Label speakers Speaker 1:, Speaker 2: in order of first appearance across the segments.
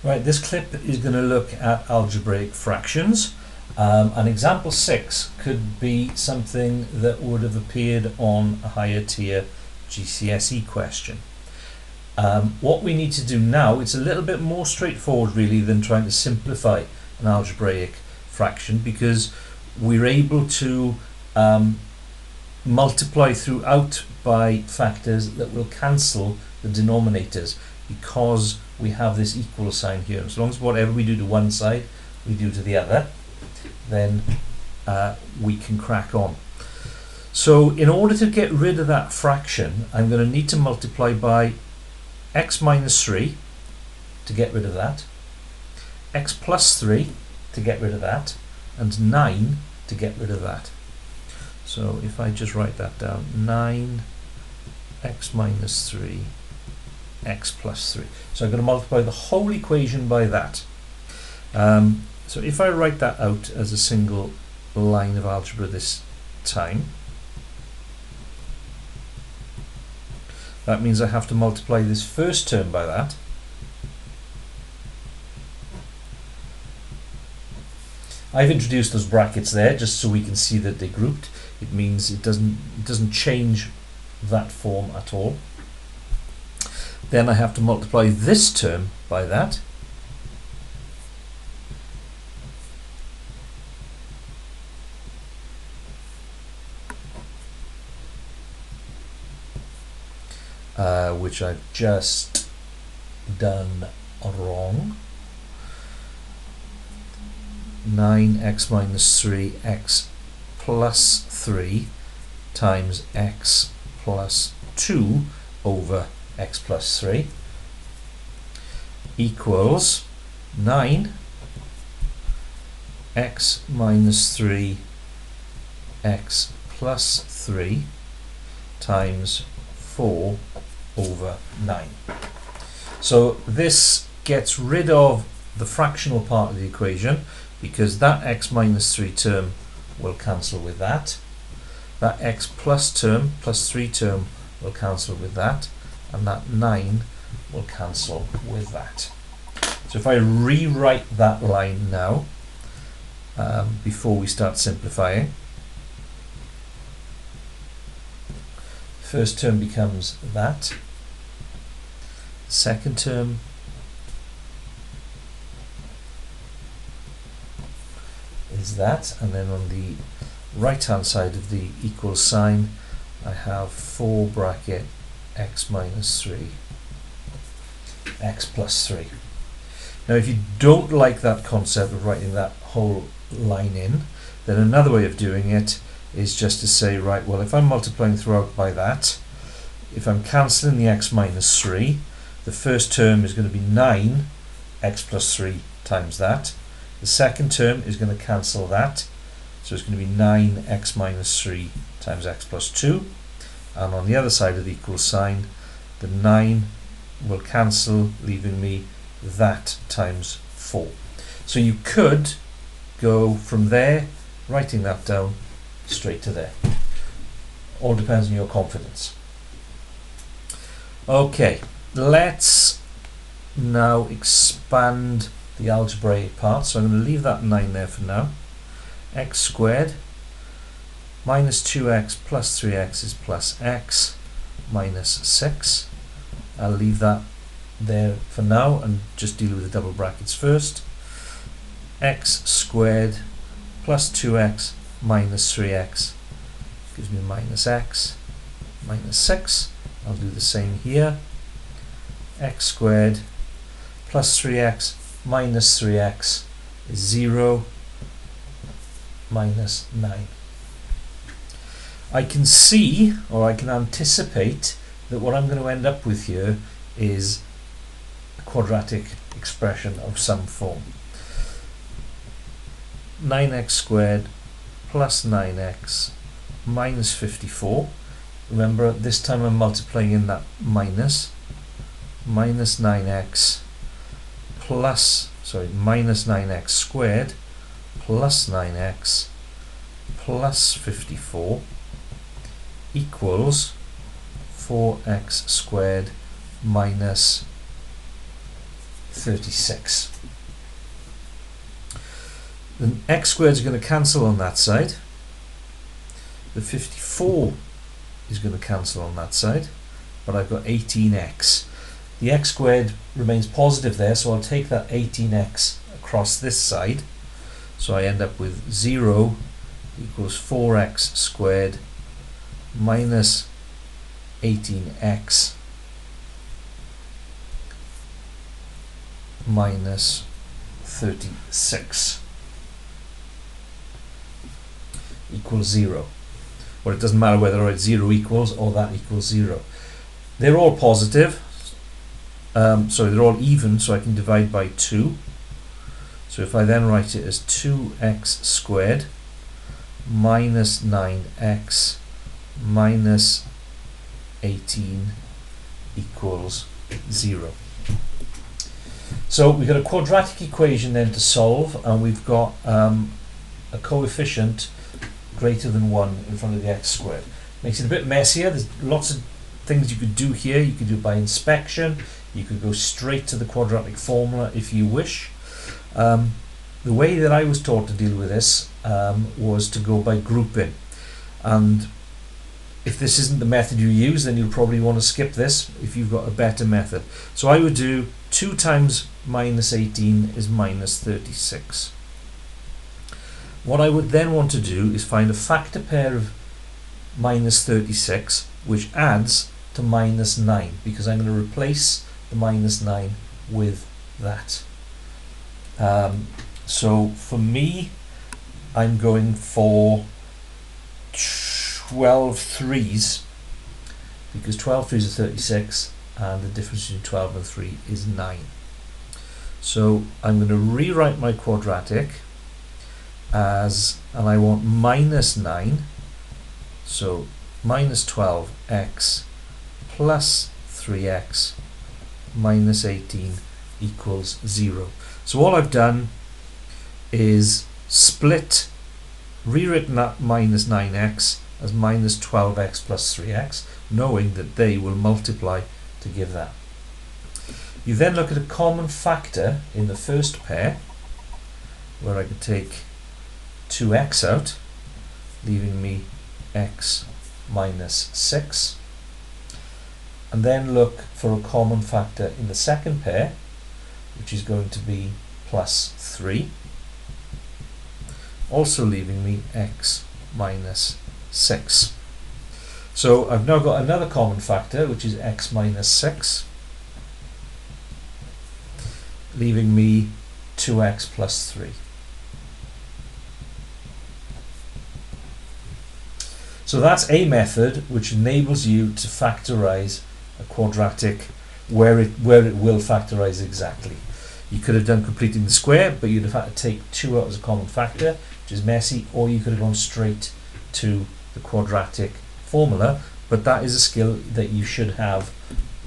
Speaker 1: Right, this clip is going to look at algebraic fractions. An example 6 could be something that would have appeared on a higher tier GCSE question. What we need to do now, it's a little bit more straightforward really than trying to simplify an algebraic fraction, because we're able to multiply throughout by factors that will cancel the denominators, because we have this equal sign here. As long as whatever we do to one side we do to the other, then we can crack on. So in order to get rid of that fraction, I'm going to need to multiply by x minus 3 to get rid of that, x plus 3 to get rid of that, and 9 to get rid of that. So if I just write that down, 9 x minus 3 x plus 3. So I'm going to multiply the whole equation by that. So if I write that out as a single line of algebra this time, that means I have to multiply this first term by that. I've introduced those brackets there just so we can see that they're grouped. It means it doesn't change that form at all. Then I have to multiply this term by that. Which I've just done wrong. 9x minus 3 x plus 3 times x plus 2 over x plus 3 equals 9 x minus 3 x plus 3 times 4 over 9. So this gets rid of the fractional part of the equation, because that x minus 3 term will cancel with that. That x plus term, plus 3 term, will cancel with that, and that 9 will cancel with that. So if I rewrite that line now, before we start simplifying, first term becomes that, second term is that, and then on the right hand side of the equal sign I have 4 bracket x minus 3 x plus 3. Now if you don't like that concept of writing that whole line in, then another way of doing it is just to say, right, well, if I'm multiplying throughout by that, if I'm cancelling the x minus 3, the first term is going to be 9 x plus 3 times that. The second term is going to cancel that, so it's going to be 9 x minus 3 times x plus 2, and on the other side of the equal sign, the 9 will cancel, leaving me that times 4. So you could go from there, writing that down, straight to there. All depends on your confidence. Okay, let's now expand the algebraic part. So I'm going to leave that 9 there for now. X squared minus 2x plus 3x is plus x minus 6. I'll leave that there for now and just deal with the double brackets first. X squared plus 2x minus 3x gives me minus x minus 6. I'll do the same here. X squared plus 3x minus 3x is 0 minus 9. I can see, or I can anticipate, that what I'm going to end up with here is a quadratic expression of some form. 9x squared plus 9x minus 54. Remember, this time I'm multiplying in that minus 9x plus, minus 9x squared plus 9x plus 54 equals 4x squared minus 36. Then x squared is going to cancel on that side. The 54 is going to cancel on that side, but I've got 18x. The x squared remains positive there, so I'll take that 18x across this side. So I end up with 0 equals 4x squared minus 18x minus 36 equals 0. Well, it doesn't matter whether it's 0 equals or that equals 0. They're all positive, so they're all even, so I can divide by 2. So if I then write it as 2x squared minus 9x minus 18 equals 0. So we've got a quadratic equation then to solve, and we've got a coefficient greater than 1 in front of the x squared. Makes it a bit messier. There's lots of things you could do here. You could do it by inspection. You could go straight to the quadratic formula if you wish. The way that I was taught to deal with this was to go by grouping, and if this isn't the method you use, then you'll probably want to skip this if you've got a better method. So I would do 2 times minus 18 is minus 36. What I would then want to do is find a factor pair of minus 36 which adds to minus 9, because I'm going to replace the minus 9 with that. So for me, I'm going for 12 threes, because 12 threes are 36 and the difference between 12 and 3 is 9. So I'm going to rewrite my quadratic as, and I want minus 9, so minus 12x plus 3x minus 18 equals 0. So all I've done is rewritten that minus 9x as minus 12x plus 3x, knowing that they will multiply to give that. You then look at a common factor in the first pair, where I can take 2x out, leaving me x minus 6, and then look for a common factor in the second pair, which is going to be plus 3, also leaving me x minus 6. So I've now got another common factor, which is x minus 6, leaving me 2x plus 3. So that's a method which enables you to factorize a quadratic where it will factorize exactly. You could have done completing the square, but you'd have had to take 2 out as a common factor, which is messy, or you could have gone straight to the quadratic formula, but that is a skill that you should have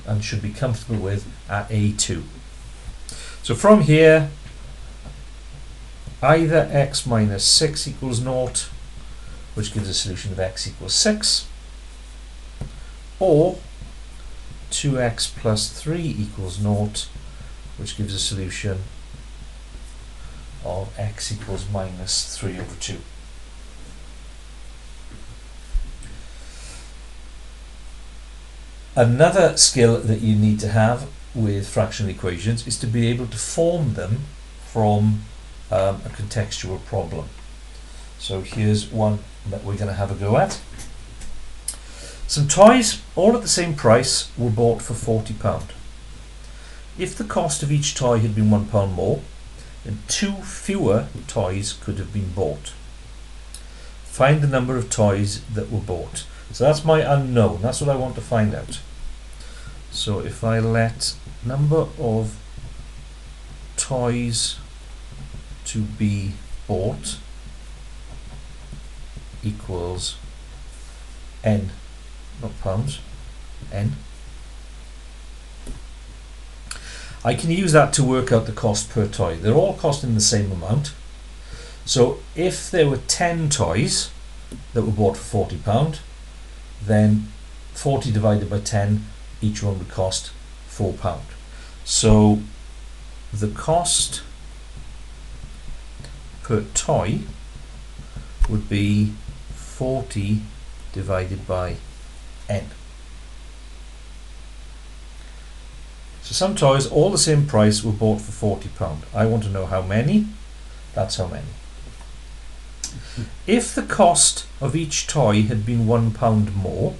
Speaker 1: and should be comfortable with at A2. So from here, either x minus 6 equals 0, which gives a solution of x equals 6, or 2x plus 3 equals 0, which gives a solution of x equals minus 3 over 2. Another skill that you need to have with fractional equations is to be able to form them from a contextual problem. So here's one that we're going to have a go at. Some toys, all at the same price, were bought for £40. If the cost of each toy had been £1 more, then 2 fewer toys could have been bought. Find the number of toys that were bought. So that's my unknown, that's what I want to find out. So if I let number of toys to be bought equals n, not pounds, n, I can use that to work out the cost per toy. They're all costing the same amount. So if there were 10 toys that were bought for £40, then 40 divided by 10, each one would cost £4. So the cost per toy would be 40 divided by n. So some toys, all the same price, were bought for £40. I want to know how many. That's how many. If the cost of each toy had been £1 more,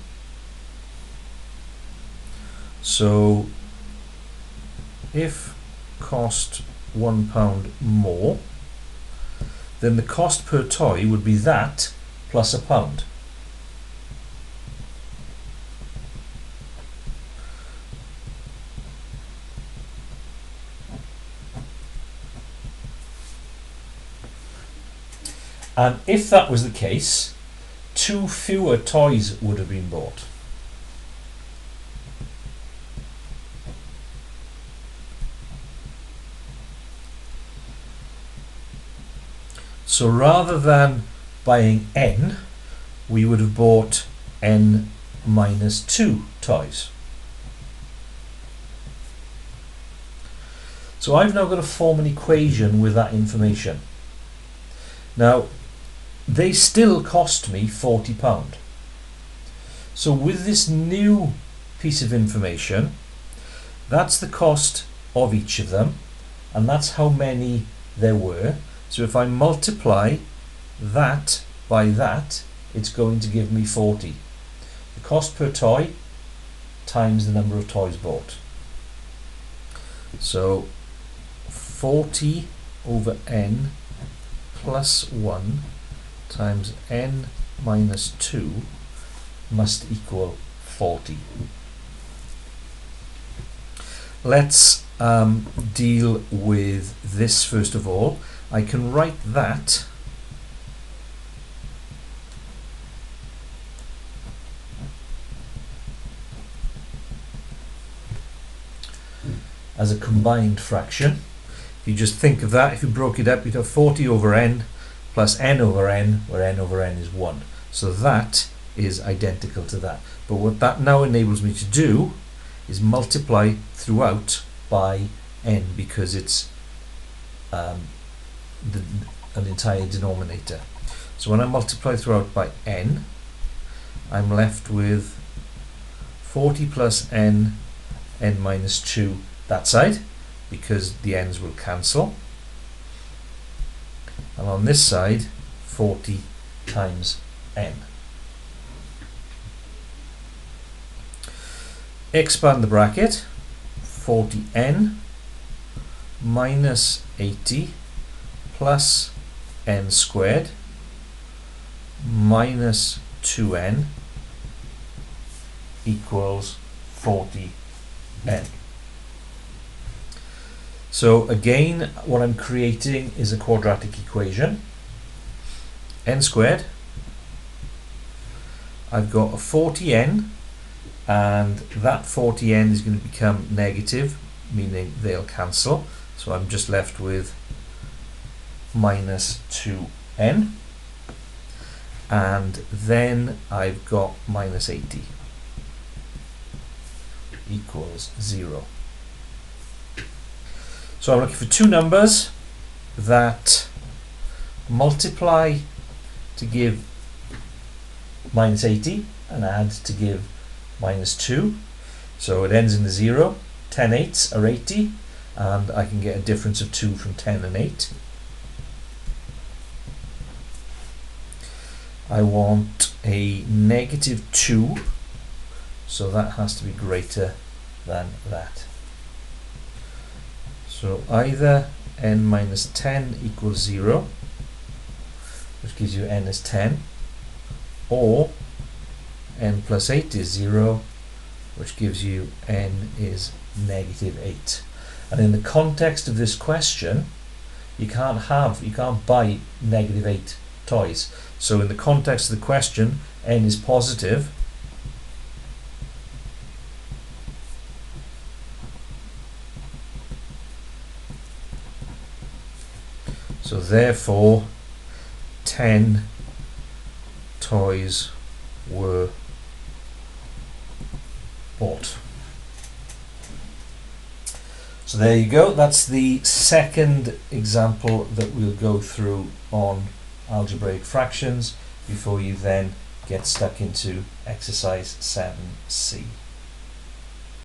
Speaker 1: so if cost £1 more, then the cost per toy would be that plus £1. And if that was the case, 2 fewer toys would have been bought. So rather than buying n, we would have bought n minus 2 toys. So I've now got to form an equation with that information. Now, they still cost me £40. So with this new piece of information, that's the cost of each of them, and that's how many there were. So if I multiply that by that, it's going to give me 40. The cost per toy times the number of toys bought. So 40 over n plus 1 times n minus 2 must equal 40. Let's deal with this first of all. I can write that as a combined fraction. If you just think of that, if you broke it up, you'd have 40 over n plus n over n, where n over n is 1. So that is identical to that. But what that now enables me to do is multiply throughout by n, because it's an entire denominator. So when I multiply throughout by n, I'm left with 40 plus n, n minus 2 that side, because the n's will cancel. And on this side, 40 times n. Expand the bracket, 40n minus 80 plus n squared minus 2n equals 40n. So again, what I'm creating is a quadratic equation. N squared, I've got a 40n, and that 40n is going to become negative, meaning they'll cancel. So I'm just left with minus 2n, and then I've got minus 80 equals 0. So I'm looking for two numbers that multiply to give minus 80 and add to give minus 2. So it ends in the 0. 10 eighths are 80, and I can get a difference of 2 from 10 and 8. I want a negative 2, so that has to be greater than that. So either n minus 10 equals 0, which gives you n is 10, or n plus 8 is 0, which gives you n is negative 8. And in the context of this question, you can't buy negative 8 toys. So in the context of the question, n is positive, so therefore 10 toys were bought. So there you go. That's the second example that we'll go through on algebraic fractions before you then get stuck into exercise 7C.